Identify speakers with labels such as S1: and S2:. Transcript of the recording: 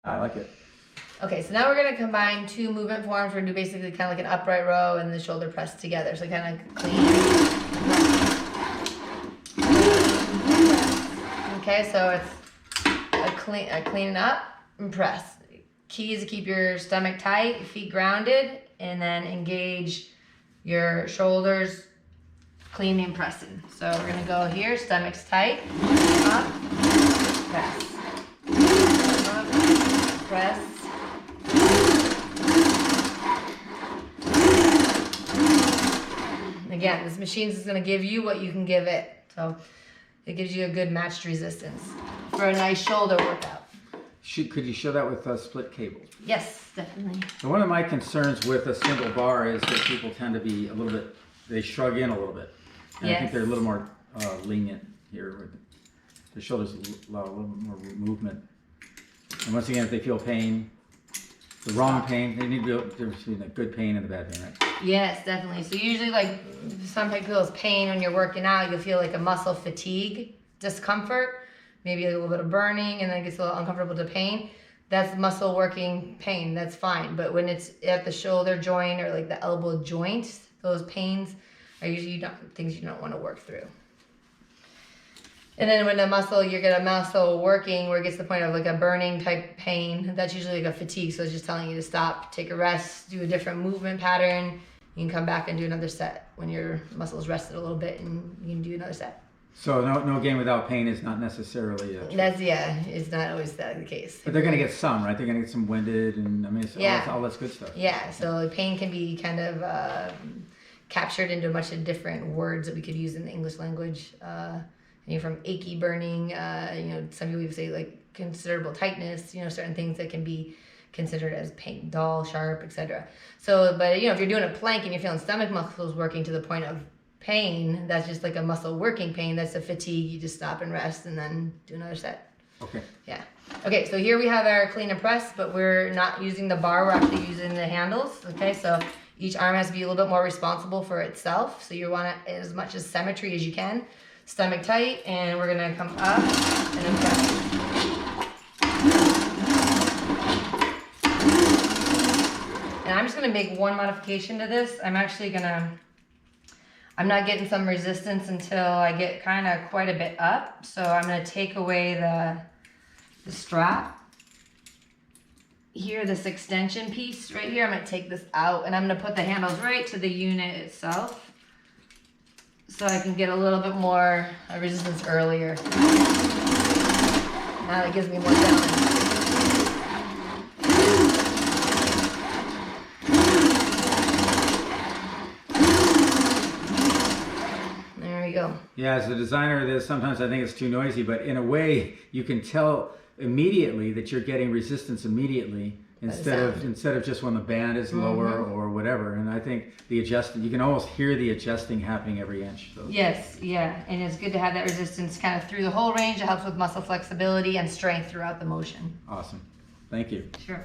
S1: I like it.
S2: Okay, so now we're gonna combine two movement forms. We're gonna do basically kind of like an upright row and the shoulder press together. So kind of clean. Okay, so it's a clean up and press. Key is to keep your stomach tight, feet grounded, and then engage your shoulders, clean and pressing. So we're gonna go here, stomach's tight, up, press, up, press. Again, this machine is gonna give you what you can give it. So it gives you a good matched resistance for a nice shoulder workout.
S1: Could you show that with split cables?
S2: Yes, definitely.
S1: So one of my concerns with a single bar is that people tend to be a little bit, they shrug in a little bit. And I think they're a little more lenient here. Where the shoulders allow a little more movement. And once again, if they feel pain, the wrong pain, they need to be able to difference between the good pain and the bad pain, right?
S2: Yes, definitely. So usually like some people feels pain when you're working out, you'll feel like a muscle fatigue, discomfort, maybe a little bit of burning, and then it gets a little uncomfortable to pain. That's muscle working pain, that's fine. But when it's at the shoulder joint or like the elbow joint, those pains are usually things you don't want to work through. And then when you get a muscle working where it gets to the point of like a burning type pain, that's usually like a fatigue. So it's just telling you to stop, take a rest, do a different movement pattern. You can come back and do another set when your muscles rested a little bit, and you can do another set.
S1: So no game without pain is not necessarily a
S2: it's not always the case.
S1: But they're going to get some, right? They're going to get some winded, and I mean, it's all that's good stuff.
S2: Yeah, so pain can be kind of captured into a bunch of different words that we could use in the English language. From achy, burning, some people say like considerable tightness, certain things that can be considered as pain, dull, sharp, etc. So, but if you're doing a plank and you're feeling stomach muscles working to the point of pain, that's just like a muscle working pain. That's a fatigue. You just stop and rest and then do another set.
S1: Okay.
S2: Yeah. Okay, so here we have our clean and press, but we're not using the bar. We're actually using the handles. Okay, so each arm has to be a little bit more responsible for itself. So you want as much as symmetry as you can. Stomach tight, and we're gonna come up and then press. And I'm just gonna make one modification to this. I'm not getting some resistance until I get kind of quite a bit up. So I'm gonna take away the strap. Here, this extension piece right here, I'm gonna take this out, and I'm gonna put the handles right to the unit itself, so I can get a little bit more resistance earlier. Now that gives me more balance. There we go.
S1: Yeah, as a designer of this, sometimes I think it's too noisy, but in a way, you can tell immediately that you're getting resistance immediately instead of just when the band is lower or whatever. And I think the adjusting, you can almost hear the adjusting happening every inch. So.
S2: Yes, yeah, and it's good to have that resistance kind of through the whole range. It helps with muscle flexibility and strength throughout the motion.
S1: Awesome. Thank you.
S2: Sure.